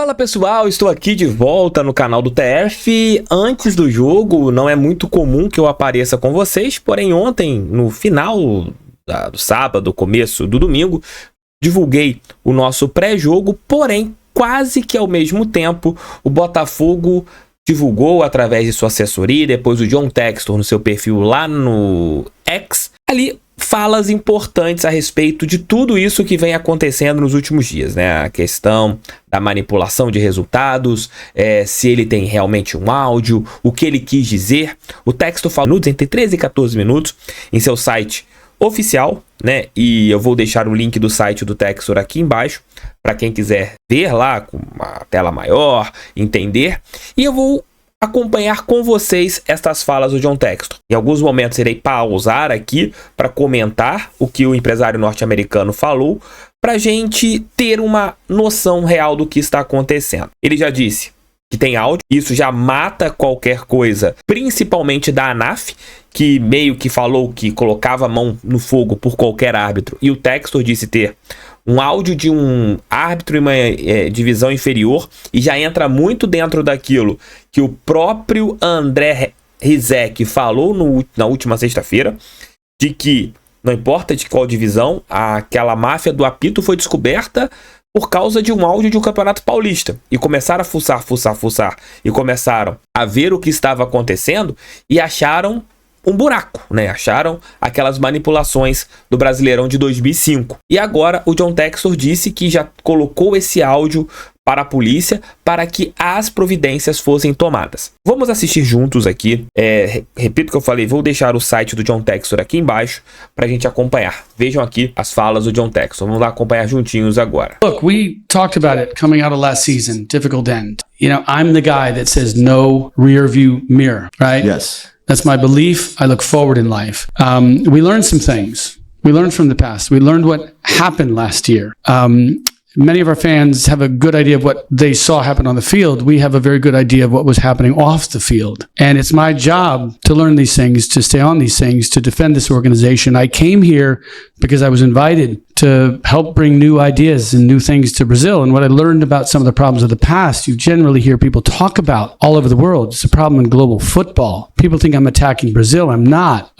Fala pessoal, estou aqui de volta no canal do TF. Antes do jogo, não é muito comum que eu apareça com vocês, porém ontem, no final do sábado, começo do domingo, divulguei o nosso pré-jogo, porém, quase que ao mesmo tempo, o Botafogo divulgou através de sua assessoria, depois o John Textor no seu perfil lá no X, ali falas importantes a respeito de tudo isso que vem acontecendo nos últimos dias, né? A questão da manipulação de resultados, se ele tem realmente um áudio, o que ele quis dizer. O Textor falou entre 13 e 14 minutos em seu site oficial, né? E eu vou deixar o link do site do Textor aqui embaixo para quem quiser ver lá com uma tela maior, entender. E eu vou acompanhar com vocês estas falas do John Textor. Em alguns momentos irei pausar aqui para comentar o que o empresário norte-americano falou, para a gente ter uma noção real do que está acontecendo. Ele já disse que tem áudio, isso já mata qualquer coisa, principalmente da ANAF, que meio que falou que colocava a mão no fogo por qualquer árbitro, e o Textor disse ter um áudio de um árbitro em uma divisão inferior, e já entra muito dentro daquilo que o próprio André Rizek falou na última sexta-feira, de que não importa de qual divisão, aquela máfia do apito foi descoberta por causa de um áudio de um campeonato paulista. E começaram a fuçar, e começaram a ver o que estava acontecendo e acharam um buraco, né? Acharam aquelas manipulações do Brasileirão de 2005. E agora o John Textor disse que já colocou esse áudio para a polícia para que as providências fossem tomadas. Vamos assistir juntos aqui. Repito o que eu falei, vou deixar o site do John Textor aqui embaixo para a gente acompanhar. Vejam aqui as falas do John Textor. Vamos lá acompanhar juntinhos agora. Look, we talked about it coming out of last season, difficult end. You know, I'm the guy that says no rear view mirror, right? Yes. That's my belief. I look forward in life. We learned some things. We learned from the past. We learned what happened last year. Many of our fans have a good idea of what they saw happen on the field. We have a very good idea of what was happening off the field. And it's my job to learn these things, to stay on these things, to defend this organization. I came here because I was invited to help bring new ideas and new things to Brazil. And what I learned about some of the problems of the past, you generally hear people talk about all over the world. It's a problem in global football. People think I'm attacking Brazil. I'm not.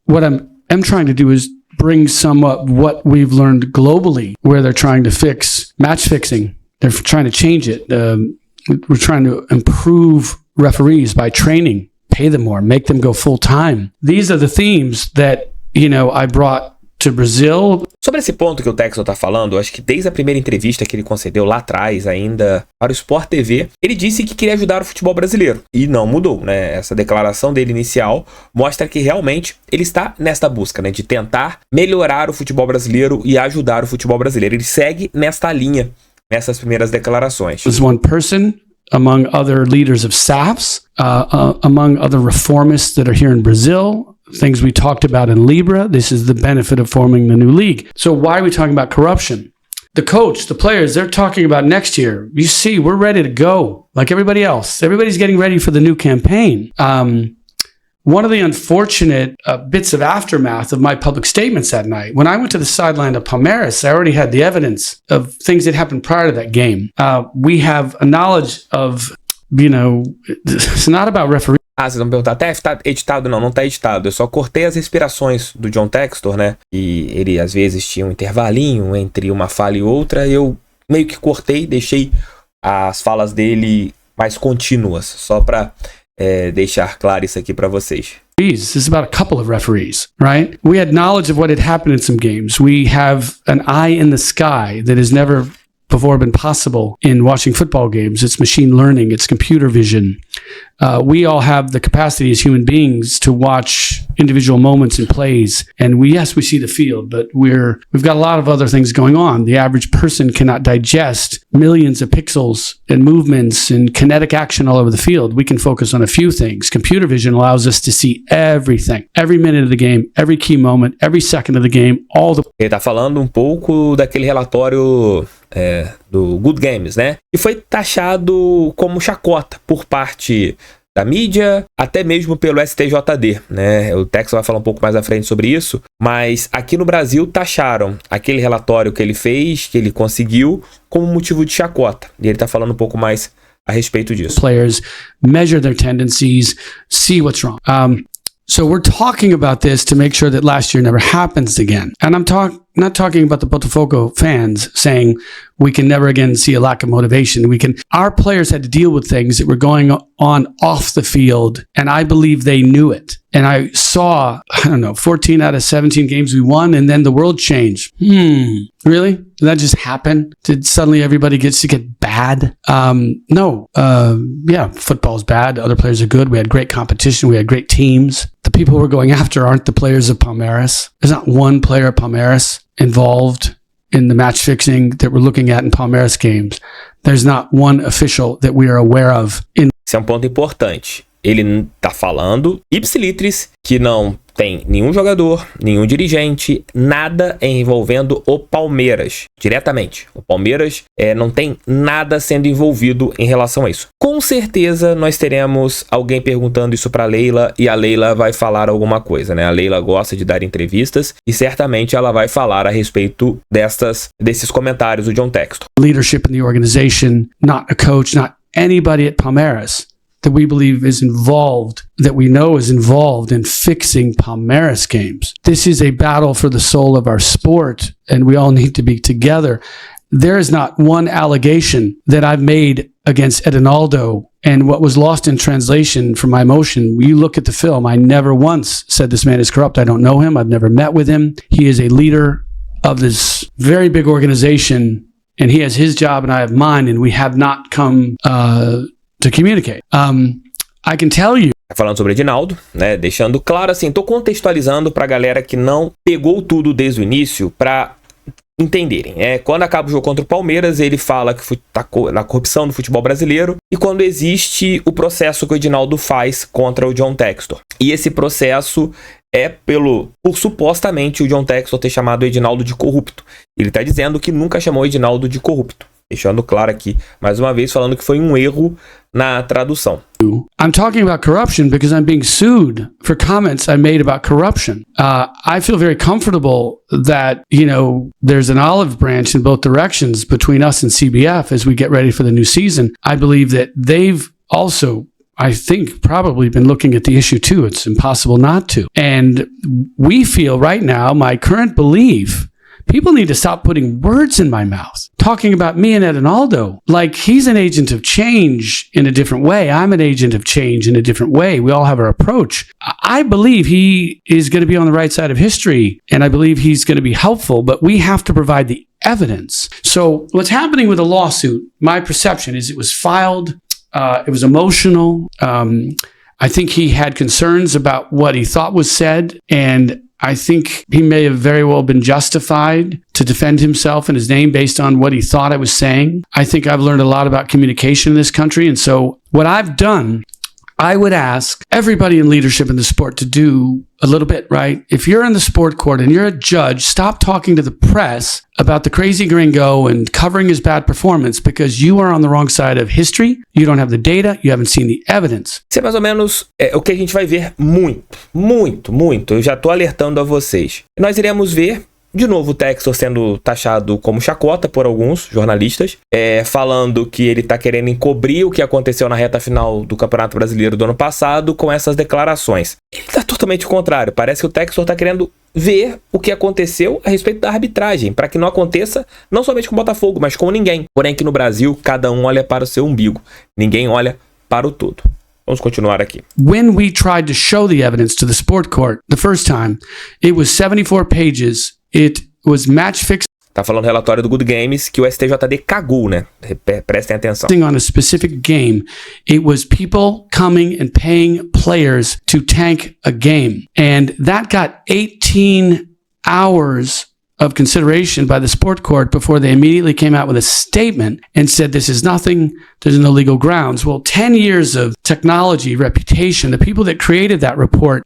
What I'm trying to do is bring some of what we've learned globally, where they're trying to fix match fixing. They're trying to change it. We're trying to improve referees by training, pay them more, make them go full time. These are the themes that, you know, I brought to Brazil. Sobre esse ponto que o Textor está falando, acho que desde a primeira entrevista que ele concedeu lá atrás, ainda para o Sport TV, ele disse que queria ajudar o futebol brasileiro. E não mudou, né? Essa declaração dele inicial mostra que realmente ele está nesta busca, né? De tentar melhorar o futebol brasileiro e ajudar o futebol brasileiro. Ele segue nesta linha, nessas primeiras declarações. As one person among other leaders of staffs, among other reformists that are here in Brazil, things we talked about in Libra. This is the benefit of forming the new league. So why are we talking about corruption? The coach, the players, they're talking about next year. You see, we're ready to go like everybody else. Everybody's getting ready for the new campaign. One of the unfortunate bits of aftermath of my public statements that night, when I went to the sideline of Palmeiras, I already had the evidence of things that happened prior to that game. We have a knowledge of, you know, it's not about referees. Vocês vão perguntar, até tá editado? Não, não tá editado. Eu só cortei as respirações do John Textor, né? E ele às vezes tinha um intervalinho entre uma fala e outra. Eu meio que cortei, deixei as falas dele mais contínuas, só para deixar claro isso aqui para vocês. This is about a couple of referees, right? We had knowledge of what had happened in some games. We have an eye in the sky that has never before been possible in watching football games. It's machine learning, it's computer vision. We all have the capacity as human beings to watch individual moments and plays. And we see the field, but we've got a lot of other things going on. The average person cannot digest millions of pixels and movements and kinetic action all over the field. We can focus on a few things. Computer vision allows us to see everything, every minute of the game, every key moment, every second of the game, all the... Ele tá falando um pouco daquele relatório do Good Games, né? E foi taxado como chacota por parte da mídia, até mesmo pelo STJD, né? O Textor vai falar um pouco mais à frente sobre isso, mas aqui no Brasil taxaram aquele relatório que ele fez, que ele conseguiu, como motivo de chacota. E ele tá falando um pouco mais a respeito disso. Players measure their tendencies, see what's wrong. So we're talking about this to make sure that last year never happens again. And I'm not talking about the Botafogo fans saying we can never again see a lack of motivation. Our players had to deal with things that were going on off the field, and I believe they knew it. And I saw, 14 out of 17 games we won, and then the world changed. Really? Did that just happen? Did suddenly everybody gets to get bad? No. Football's bad. Other players are good. We had great competition. We had great teams. The people we're going after aren't the players of Palmeiras. There's not one player at Palmeiras involved in the match fixing that we're looking at in Palmeiras games. There's not one official that we are aware of. Esse é um ponto importante. Ele tá falando ipsilitris que não tem nenhum jogador, nenhum dirigente, nada envolvendo o Palmeiras, diretamente. O Palmeiras não tem nada sendo envolvido em relação a isso. Com certeza nós teremos alguém perguntando isso para Leila e a Leila vai falar alguma coisa, né? A Leila gosta de dar entrevistas e certamente ela vai falar a respeito desses comentários do John Textor. Leadership in the organization, not a coach, not anybody at Palmeiras that we believe is involved, that we know is involved in fixing Palmeiras games. This is a battle for the soul of our sport, and we all need to be together. There is not one allegation that I've made against Edinaldo, and what was lost in translation from my emotion, you look at the film, I never once said this man is corrupt. I don't know him. I've never met with him. He is a leader of this very big organization, and he has his job and I have mine, and we have not come to communicate. I can tell you. Falando sobre Edinaldo, né? Deixando claro assim, tô contextualizando pra galera que não pegou tudo desde o início pra entenderem. Quando acaba o jogo contra o Palmeiras, ele fala que tá na corrupção do futebol brasileiro e quando existe o processo que o Edinaldo faz contra o John Textor. E esse processo é por supostamente o John Textor ter chamado o Edinaldo de corrupto. Ele tá dizendo que nunca chamou o Edinaldo de corrupto. Deixando claro aqui, mais uma vez, falando que foi um erro na tradução. I'm talking about corruption because I'm being sued for comments I made about corruption. I feel very comfortable that, there's an olive branch in both directions between us and CBF as we get ready for the new season. I believe that they've also, I think, probably been looking at the issue too. It's impossible not to. And we feel right now, my current belief, people need to stop putting words in my mouth, talking about me and Edinaldo like he's an agent of change in a different way. I'm an agent of change in a different way. We all have our approach. I believe he is going to be on the right side of history, and I believe he's going to be helpful, but we have to provide the evidence. So what's happening with the lawsuit, my perception is it was filed, it was emotional. I think he had concerns about what he thought was said, and I think he may have very well been justified to defend himself and his name based on what he thought I was saying. I think I've learned a lot about communication in this country. And so what I've done, I would ask everybody in leadership in the sport to do a little bit, right? If you're in the sport court and you're a judge, stop talking to the press about the crazy gringo and covering his bad performance because you are on the wrong side of history. You don't have the data. You haven't seen the evidence. Isso é mais ou menos o que a gente vai ver muito. Eu já tô alertando a vocês. Nós iremos ver de novo o Textor sendo taxado como chacota por alguns jornalistas, falando que ele tá querendo encobrir o que aconteceu na reta final do Campeonato Brasileiro do ano passado com essas declarações. Ele tá totalmente o contrário. Parece que o Textor tá querendo ver o que aconteceu a respeito da arbitragem, para que não aconteça não somente com o Botafogo, mas com ninguém. Porém que no Brasil, cada um olha para o seu umbigo. Ninguém olha para o todo. Vamos continuar aqui. When we tried to show the evidence to the sport court the first time, it was 74 pages. It was match fixing. Tá falando relatório do Good Games que o STJD cagou, né? Prestem atenção. On a specific game, it was people coming and paying players to tank a game. And that got 18 hours of consideration by the sport court before they immediately came out with a statement and said this is nothing, there's no legal grounds. Well, 10 years of technology, reputation, the people that created that report,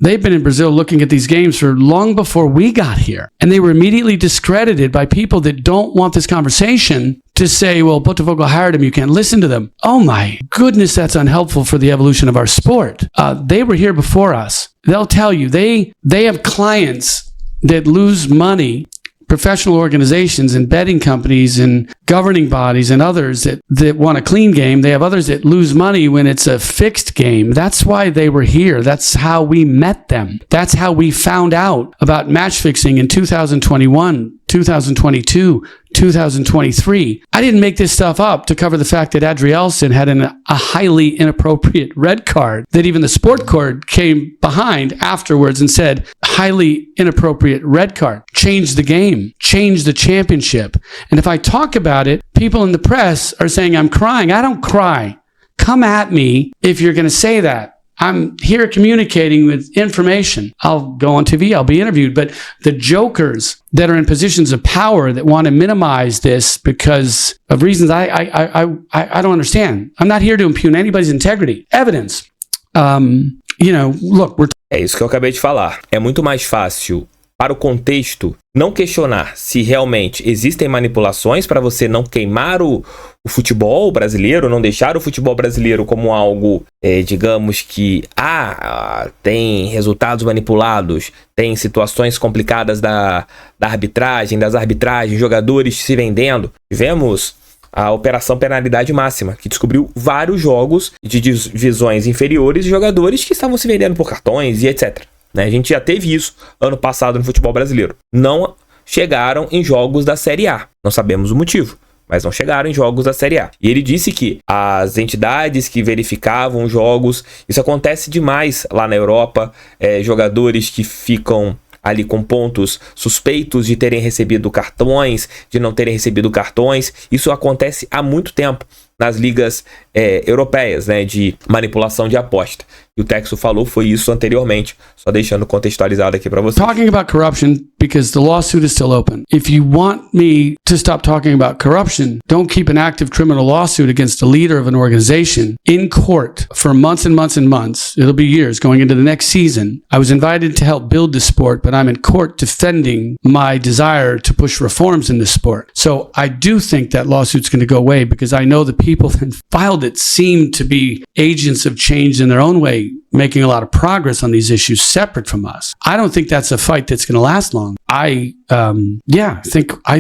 they've been in Brazil looking at these games for long before we got here. And they were immediately discredited by people that don't want this conversation to say, well, Botafogo hired him, you can't listen to them. Oh my goodness, that's unhelpful for the evolution of our sport. They were here before us. They'll tell you they have clients that lose money, professional organizations and betting companies and governing bodies and others that want a clean game. They have others that lose money when it's a fixed game. That's why they were here. That's how we met them. That's how we found out about match fixing in 2021, 2022, 2023. I didn't make this stuff up to cover the fact that Adrielson had a highly inappropriate red card that even the sport court came behind afterwards and said, highly inappropriate red card. Change the game. Change the championship. And if I talk about it, people in the press are saying I'm crying. I don't cry. Come at me if you're going to say that. I'm here communicating with information. I'll go on TV, I'll be interviewed, but the jokers that are in positions of power that want to minimize this because of reasons I don't understand. I'm not here to impugn anybody's integrity. Evidence. Look, É isso que eu acabei de falar. É muito mais fácil, para o contexto, não questionar se realmente existem manipulações para você não queimar o futebol brasileiro, não deixar o futebol brasileiro como algo, digamos que, tem resultados manipulados, tem situações complicadas das arbitragens, jogadores se vendendo. Tivemos a Operação Penalidade Máxima, que descobriu vários jogos de divisões inferiores de jogadores que estavam se vendendo por cartões e etc. A gente já teve isso ano passado no futebol brasileiro. Não chegaram em jogos da Série A. Não sabemos o motivo, mas não chegaram em jogos da Série A. E ele disse que as entidades que verificavam jogos, isso acontece demais lá na Europa, jogadores que ficam ali com pontos suspeitos de terem recebido cartões, de não terem recebido cartões. Isso acontece há muito tempo nas ligas europeias, de manipulação de aposta. E o Texo falou foi isso anteriormente, só deixando contextualizado aqui para você. Talking about corruption because the lawsuit is still open. If you want me to stop talking about corruption, don't keep an active criminal lawsuit against the leader of an organization in court for months and months and months. It'll be years going into the next season. I was invited to help build the sport, but I'm in court defending my desire to push reforms in this sport. So I do think that lawsuit's going to go away because I know the people that filed it seem to be agents of change in their own way, making a lot of progress on these issues separate from us. I don't think that's a fight that's going to last long. I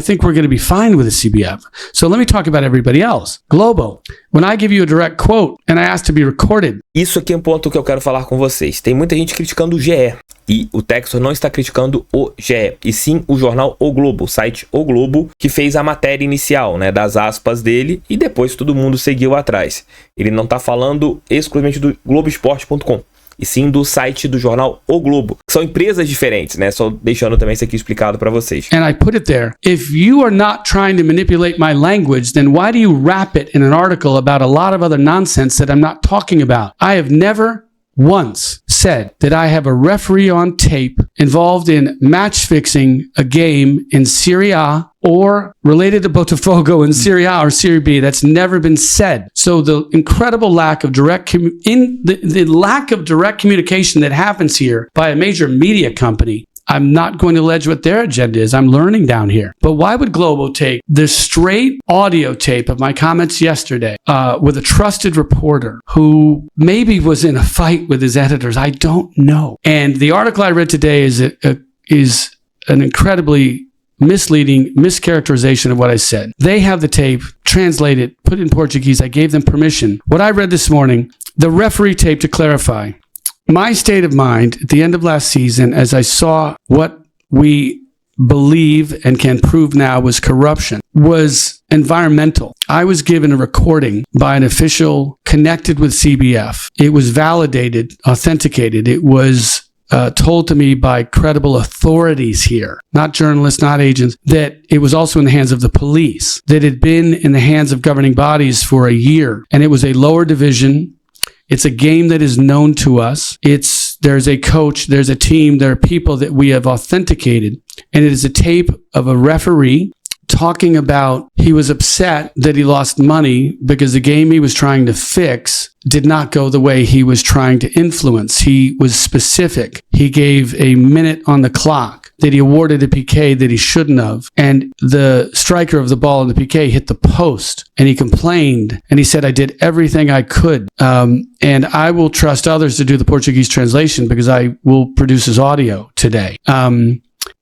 think we're going to be fine with the CBF. So let me talk about everybody else. Globo, when I give you a direct quote and I ask to be recorded. Isso aqui é um ponto que eu quero falar com vocês. Tem muita gente criticando o GE. E o Textor não está criticando o GE, e sim o jornal O Globo, o site O Globo, que fez a matéria inicial, das aspas dele, e depois todo mundo seguiu atrás. Ele não está falando exclusivamente do Globoesporte.com, e sim do site do jornal O Globo. São empresas diferentes, Só deixando também isso aqui explicado para vocês. And I put it there. If you are not trying to manipulate my language, then why do you wrap it in an article about a lot of other nonsense that I'm not talking about? I have never once said that I have a referee on tape involved in match fixing a game in Serie A or related to Botafogo in Serie A or Serie B. That's never been said. So the incredible lack of the lack of direct communication that happens here by a major media company, I'm not going to allege what their agenda is. I'm learning down here. But why would Globo take the straight audio tape of my comments yesterday with a trusted reporter who maybe was in a fight with his editors? I don't know. And the article I read today is an incredibly misleading mischaracterization of what I said. They have the tape, translate it, put it in Portuguese. I gave them permission. What I read this morning, the referee tape, to clarify, my state of mind at the end of last season, as I saw what we believe and can prove now was corruption, was environmental. I was given a recording by an official connected with CBF. It was validated, authenticated. It was told to me by credible authorities here, not journalists, not agents, that it was also in the hands of the police, that it had been in the hands of governing bodies for a year, and it was a lower division. It's a game that is known to us. There's a coach, there's a team, there are people that we have authenticated. And it is a tape of a referee talking about he was upset that he lost money because the game he was trying to fix did not go the way he was trying to influence. He was specific. He gave a minute on the clock. that he awarded a PK that he shouldn't have. And the striker of the ball in the PK hit the post, and he complained, and he said, I did everything I could. And I will trust others to do the Portuguese translation because I will produce his audio today.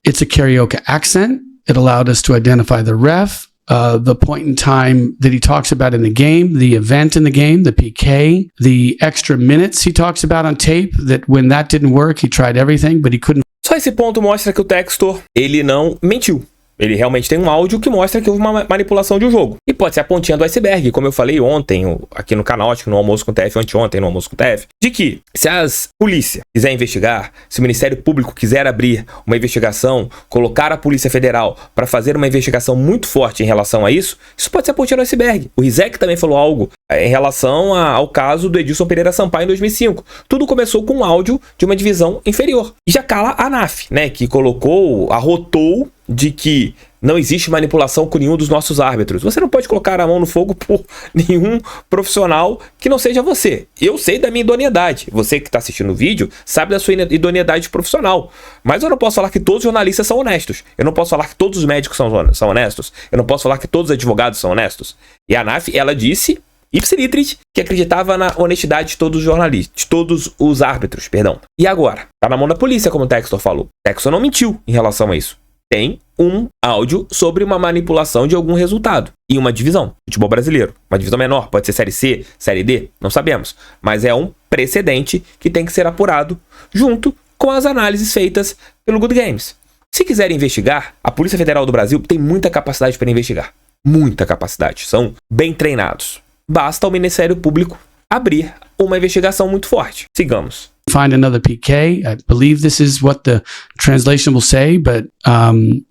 It's a Carioca accent. It allowed us to identify the ref, the point in time that he talks about in the game, the event in the game, the PK, the extra minutes he talks about on tape, that when that didn't work, he tried everything, but he couldn't. Só esse ponto mostra que o Textor, ele não mentiu. Ele realmente tem um áudio que mostra que houve uma manipulação de um jogo. E pode ser a pontinha do iceberg, como eu falei ontem, aqui no canal, acho que no Almoço com o TF, anteontem no Almoço com o TF, de que se a polícia quiser investigar, se o Ministério Público quiser abrir uma investigação, colocar a Polícia Federal para fazer uma investigação muito forte em relação a isso pode ser a pontinha do iceberg. O Rizek também falou algo em relação ao caso do Edilson Pereira Sampaio em 2005. Tudo começou com um áudio de uma divisão inferior. E já cala a ANAF, né, que arrotou de que não existe manipulação com nenhum dos nossos árbitros. Você não pode colocar a mão no fogo por nenhum profissional que não seja você. Eu sei da minha idoneidade. Você que está assistindo o vídeo sabe da sua idoneidade profissional. Mas eu não posso falar que todos os jornalistas são honestos. Eu não posso falar que todos os médicos são honestos. Eu não posso falar que todos os advogados são honestos. E a ANAF, ela disse, ipsilitris, que acreditava na honestidade de todos os jornalistas, de todos os árbitros, perdão. E agora? Tá na mão da polícia, como o Textor falou. O Textor não mentiu em relação a isso. Tem um áudio sobre uma manipulação de algum resultado em uma divisão, futebol brasileiro. Uma divisão menor, pode ser Série C, Série D, não sabemos. Mas é um precedente que tem que ser apurado junto com as análises feitas pelo Good Games. Se quiserem investigar, a Polícia Federal do Brasil tem muita capacidade para investigar. Muita capacidade. São bem treinados. Basta o Ministério Público abrir uma investigação muito forte. Sigamos. Find another PK. I believe this is what the translation will say, but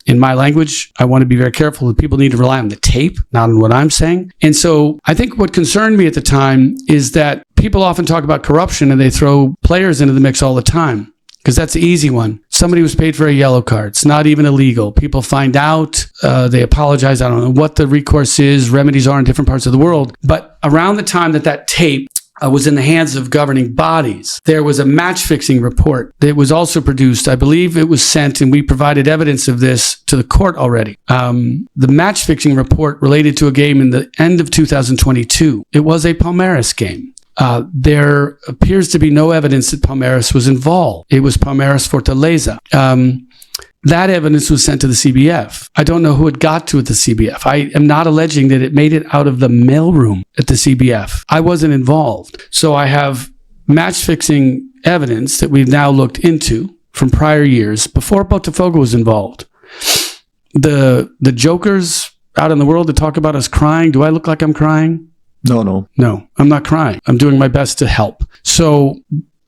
in my language, I want to be very careful that people need to rely on the tape, not on what I'm saying. And so I think what concerned me at the time is that people often talk about corruption and they throw players into the mix all the time, because that's the easy one. Somebody was paid for a yellow card. It's not even illegal. People find out, they apologize. I don't know what the recourse is, remedies are in different parts of the world. But around the time that tape was in the hands of governing bodies, there was a match-fixing report that was also produced. I believe it was sent, and we provided evidence of this to the court already. The match-fixing report related to a game in the end of 2022. It was a Palmeiras game. There appears to be no evidence that Palmeiras was involved. It was Palmeiras Fortaleza. That evidence was sent to the CBF. I don't know who it got to at the CBF. I am not alleging that it made it out of the mailroom at the CBF. I wasn't involved. So I have match-fixing evidence that we've now looked into from prior years before Botafogo was involved. The jokers out in the world that talk about us crying, do I look like I'm crying? No, I'm not crying. I'm doing my best to help. So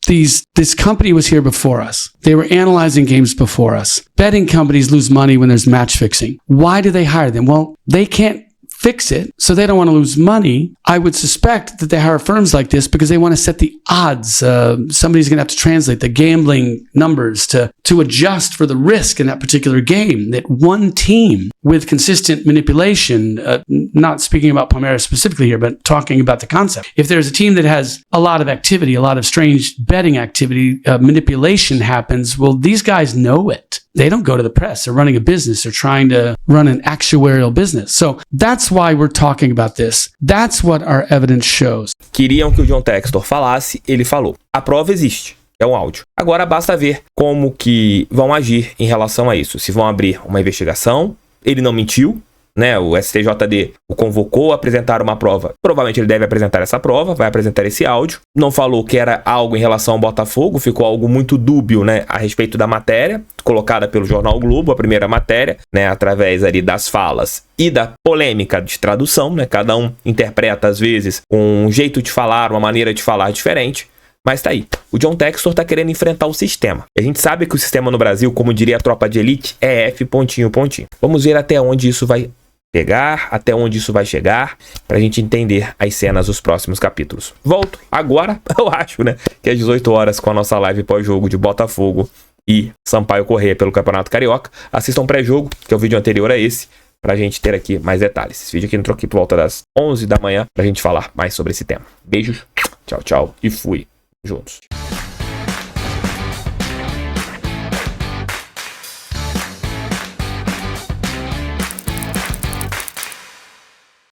this company was here before us. They were analyzing games before us. Betting companies lose money when there's match fixing. Why do they hire them? Well, they can't fix it, so they don't want to lose money. I would suspect that they hire firms like this because they want to set the odds. Somebody's going to have to translate the gambling numbers to adjust for the risk in that particular game. That one team with consistent manipulation, not speaking about Palmeiras specifically here, but talking about the concept. If there's a team that has a lot of activity, a lot of strange betting activity, manipulation happens, well, these guys know it. They don't go to the press. They're running a business. They're trying to run an actuarial business. So that's why we're talking about this. That's what our evidence shows. Queriam que o John Textor falasse, ele falou. A prova existe. É um áudio. Agora basta ver como que vão agir em relação a isso. Se vão abrir uma investigação, ele não mentiu, né? O STJD o convocou a apresentar uma prova. Provavelmente ele deve apresentar essa prova, vai apresentar esse áudio. Não falou que era algo em relação ao Botafogo, ficou algo muito dúbio, né, a respeito da matéria, colocada pelo Jornal o Globo, a primeira matéria, né, através ali das falas e da polêmica de tradução, né? Cada um interpreta às vezes um jeito de falar, uma maneira de falar diferente. Mas tá aí, o John Textor tá querendo enfrentar o sistema. E a gente sabe que o sistema no Brasil, como diria a tropa de elite, é F pontinho, pontinho. Vamos ver até onde isso vai pegar, até onde isso vai chegar, pra gente entender as cenas dos próximos capítulos. Volto agora, eu acho, né, que às 18 horas com a nossa live pós-jogo de Botafogo e Sampaio Corrêa pelo Campeonato Carioca. Assistam pré-jogo, que é o vídeo anterior a esse, pra gente ter aqui mais detalhes. Esse vídeo aqui entrou aqui por volta das 11 da manhã pra gente falar mais sobre esse tema. Beijos, tchau, tchau e fui. Juntos.